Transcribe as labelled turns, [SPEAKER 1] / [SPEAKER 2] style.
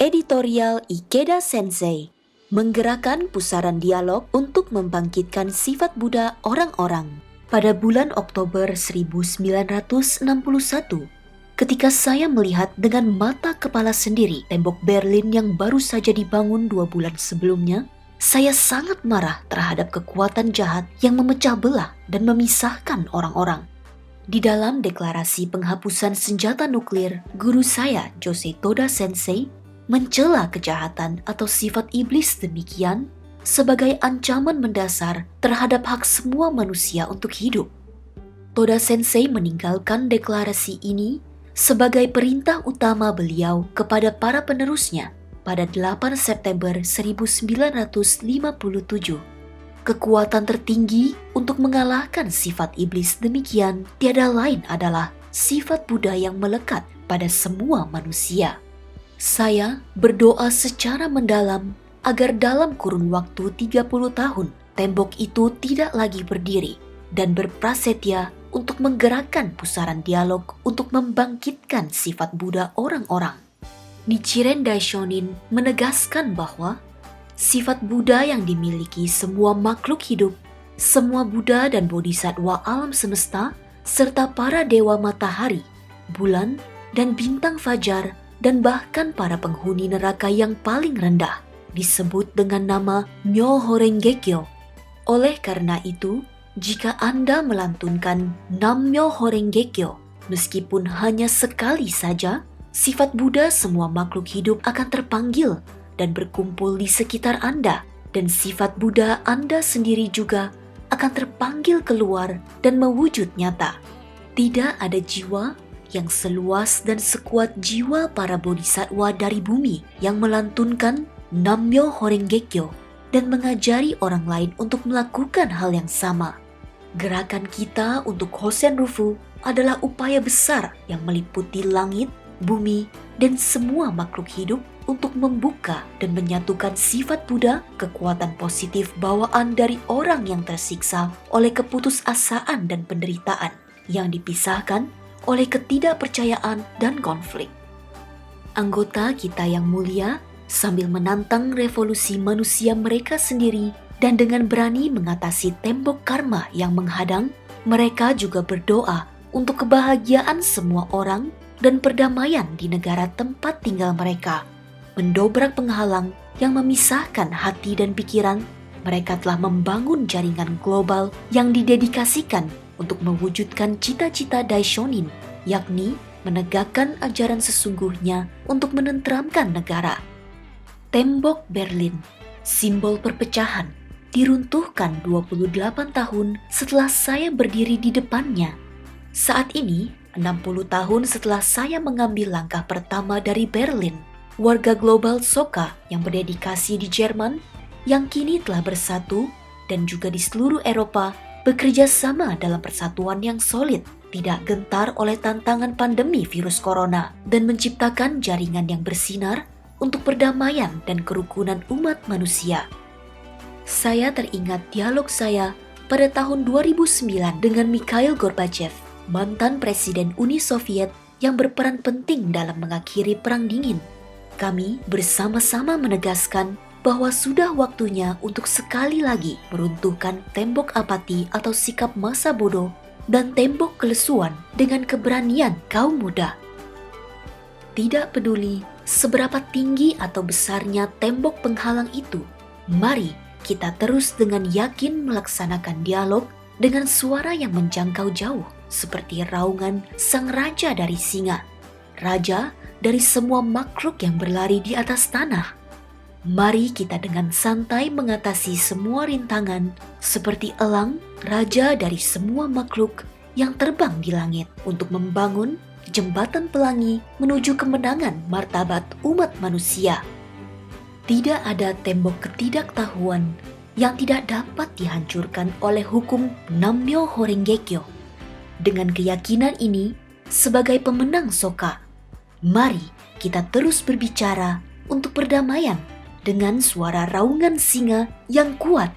[SPEAKER 1] Editorial Ikeda Sensei menggerakkan pusaran dialog untuk membangkitkan sifat Buddha orang-orang. Pada bulan Oktober 1961, ketika saya melihat dengan mata kepala sendiri tembok Berlin yang baru saja dibangun 2 bulan sebelumnya, saya sangat marah terhadap kekuatan jahat yang memecah belah dan memisahkan orang-orang. Di dalam deklarasi penghapusan senjata nuklir, guru saya, Jose Toda Sensei, mencela kejahatan atau sifat iblis demikian sebagai ancaman mendasar terhadap hak semua manusia untuk hidup. Toda Sensei meninggalkan deklarasi ini sebagai perintah utama beliau kepada para penerusnya pada 8 September 1957. Kekuatan tertinggi untuk mengalahkan sifat iblis demikian tiada lain adalah sifat Buddha yang melekat pada semua manusia. Saya berdoa secara mendalam agar dalam kurun waktu 30 tahun tembok itu tidak lagi berdiri dan berprasetya untuk menggerakkan pusaran dialog untuk membangkitkan sifat Buddha orang-orang. Nichiren Daishonin menegaskan bahwa sifat Buddha yang dimiliki semua makhluk hidup, semua Buddha dan Bodhisattva alam semesta, serta para dewa matahari, bulan, dan bintang fajar, dan bahkan para penghuni neraka yang paling rendah, disebut dengan nama Myoho Renge-kyo. Oleh karena itu, jika Anda melantunkan Nam Myoho Renge-kyo, meskipun hanya sekali saja, sifat Buddha semua makhluk hidup akan terpanggil dan berkumpul di sekitar Anda, dan sifat Buddha Anda sendiri juga akan terpanggil keluar dan mewujud nyata. Tidak ada jiwa yang seluas dan sekuat jiwa para bodhisattva dari bumi yang melantunkan Nam Myoho Renge-kyo dan mengajari orang lain untuk melakukan hal yang sama. Gerakan kita untuk Hosen Rufu adalah upaya besar yang meliputi langit, bumi, dan semua makhluk hidup untuk membuka dan menyatukan sifat Buddha, kekuatan positif bawaan dari orang yang tersiksa oleh keputusasaan dan penderitaan yang dipisahkan oleh ketidakpercayaan dan konflik. Anggota kita yang mulia sambil menantang revolusi manusia mereka sendiri dan dengan berani mengatasi tembok karma yang menghadang, mereka juga berdoa untuk kebahagiaan semua orang dan perdamaian di negara tempat tinggal mereka. Mendobrak penghalang yang memisahkan hati dan pikiran, mereka telah membangun jaringan global yang didedikasikan untuk mewujudkan cita-cita Daishonin, yakni menegakkan ajaran sesungguhnya untuk menenteramkan negara. Tembok Berlin, simbol perpecahan, diruntuhkan 28 tahun setelah saya berdiri di depannya. Saat ini, 60 tahun setelah saya mengambil langkah pertama dari Berlin, warga global Soka yang berdedikasi di Jerman, yang kini telah bersatu dan juga di seluruh Eropa, bekerja sama dalam persatuan yang solid, tidak gentar oleh tantangan pandemi virus corona, dan menciptakan jaringan yang bersinar untuk perdamaian dan kerukunan umat manusia. Saya teringat dialog saya pada tahun 2009 dengan Mikhail Gorbachev, mantan Presiden Uni Soviet yang berperan penting dalam mengakhiri Perang Dingin. Kami bersama-sama menegaskan bahwa sudah waktunya untuk sekali lagi meruntuhkan tembok apati atau sikap masa bodoh dan tembok kelesuan dengan keberanian kaum muda. Tidak peduli seberapa tinggi atau besarnya tembok penghalang itu, mari kita terus dengan yakin melaksanakan dialog dengan suara yang menjangkau jauh seperti raungan sang raja dari singa, raja dari semua makhluk yang berlari di atas tanah. Mari kita dengan santai mengatasi semua rintangan seperti elang, raja dari semua makhluk yang terbang di langit untuk membangun jembatan pelangi menuju kemenangan martabat umat manusia. Tidak ada tembok ketidaktahuan yang tidak dapat dihancurkan oleh hukum Nam Myoho Renge-kyo. Dengan keyakinan ini, sebagai pemenang Soka, mari kita terus berbicara untuk perdamaian dengan suara raungan singa yang kuat